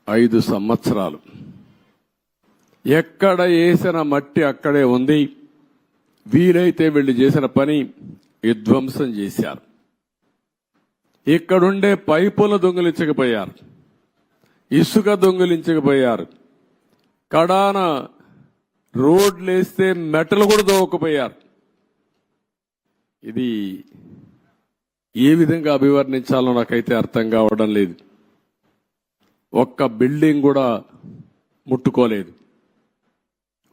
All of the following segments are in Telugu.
5 సంవత్సరాలు ఎక్కడ వేసిన మట్టి అక్కడే ఉంది. వీలైతే వీళ్ళు చేసిన పని విధ్వంసం చేశారు. ఇక్కడుండే పైపులు దొంగిలించకపోయారు, ఇసుక దొంగిలించకపోయారు, కడాన రోడ్లేస్తే మెటలు కూడా దోవకపోయారు. ఇది ఏ విధంగా అభివర్ణించాలో నాకైతే అర్థం కావడం లేదు. ఒక్క బిల్డింగ్ కూడా ముట్టుకోలేదు.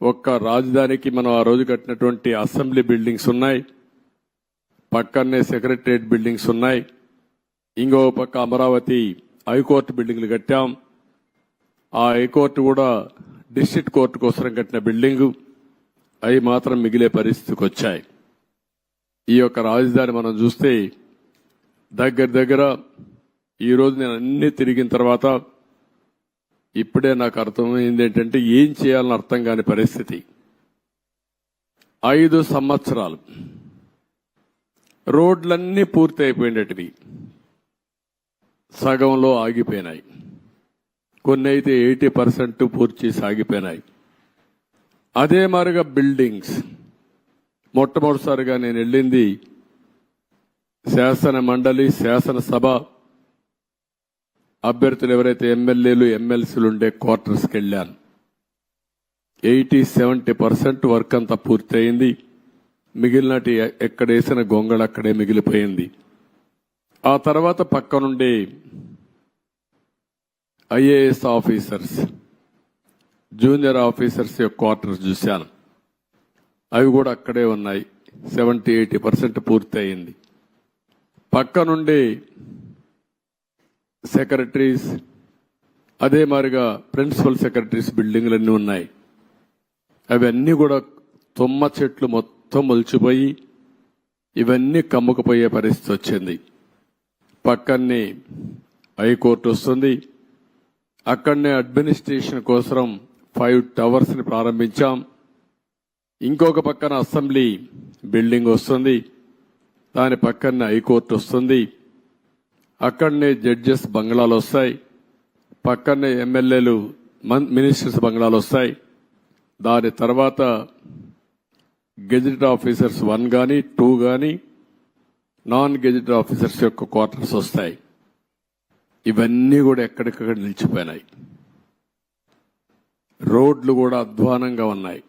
ఒక్క రాజధానికి మనం ఆ రోజు కట్టినటువంటి అసెంబ్లీ బిల్డింగ్స్ ఉన్నాయి, పక్కనే సెక్రటరియట్ బిల్డింగ్స్ ఉన్నాయి, ఇంకో పక్క అమరావతి హైకోర్టు బిల్డింగ్లు కట్టాం. ఆ హైకోర్టు కూడా డిస్ట్రిక్ట్ కోర్టు కోసం కట్టిన బిల్డింగు, అవి మాత్రం మిగిలే పరిస్థితికి వచ్చాయి. ఈ యొక్క రాజధాని మనం చూస్తే దగ్గర ఈరోజు నేను అన్ని తిరిగిన తర్వాత ఇప్పుడే నాకు అర్థమైంది ఏంటంటే ఏం చేయాలని అర్థం కాని పరిస్థితి. 5 సంవత్సరాలు రోడ్లన్నీ పూర్తి అయిపోయినటివి, సగంలో ఆగిపోయినాయి, కొన్ని అయితే 80% పూర్తి చేసి ఆగిపోయినాయి. అదే మాదిరిగా బిల్డింగ్స్, మొట్టమొదటిసారిగా నేను వెళ్ళింది శాసన మండలి, శాసనసభ అభ్యర్థులు ఎవరైతే ఎమ్మెల్యేలు ఎమ్మెల్సీలు ఉండే క్వార్టర్స్కి వెళ్ళాను. 80-70% వర్క్ అంతా పూర్తయింది. మిగిలినటి ఎక్కడ వేసిన గొంగళ అక్కడే మిగిలిపోయింది. ఆ తర్వాత పక్కనుండే ఐఏఎస్ ఆఫీసర్స్, జూనియర్ ఆఫీసర్స్ యొక్క క్వార్టర్స్ చూశాను. అవి కూడా అక్కడే ఉన్నాయి. 70-80% పూర్తి అయింది. పక్కనుండే సెక్రటరీస్, అదే మాదిరిగా ప్రిన్సిపల్ సెక్రటరీస్ బిల్డింగ్లన్నీ ఉన్నాయి. అవన్నీ కూడా తుమ్మ చెట్లు మొత్తం మొలిచిపోయి ఇవన్నీ కమ్ముకుపోయే పరిస్థితి వచ్చింది. పక్కనే హైకోర్టు వస్తుంది. అక్కడనే అడ్మినిస్ట్రేషన్ కోసం 5 టవర్స్ ని ప్రారంభించాం. ఇంకొక పక్కన అసెంబ్లీ బిల్డింగ్ వస్తుంది, దాని పక్కనే హైకోర్టు వస్తుంది. అక్కడనే జడ్జెస్ బంగ్లాలు వస్తాయి, పక్కనే ఎమ్మెల్యేలు మినిస్టర్స్ బంగ్లాలు వస్తాయి. దాని తర్వాత గెజిటెడ్ ఆఫీసర్స్ 1 గాని 2 గాని నాన్ గెజిటెడ్ ఆఫీసర్స్ యొక్క క్వార్టర్స్ వస్తాయి. ఇవన్నీ కూడా ఎక్కడికక్కడ నిలిచిపోయినాయి. రోడ్లు కూడా అధ్వానంగా ఉన్నాయి.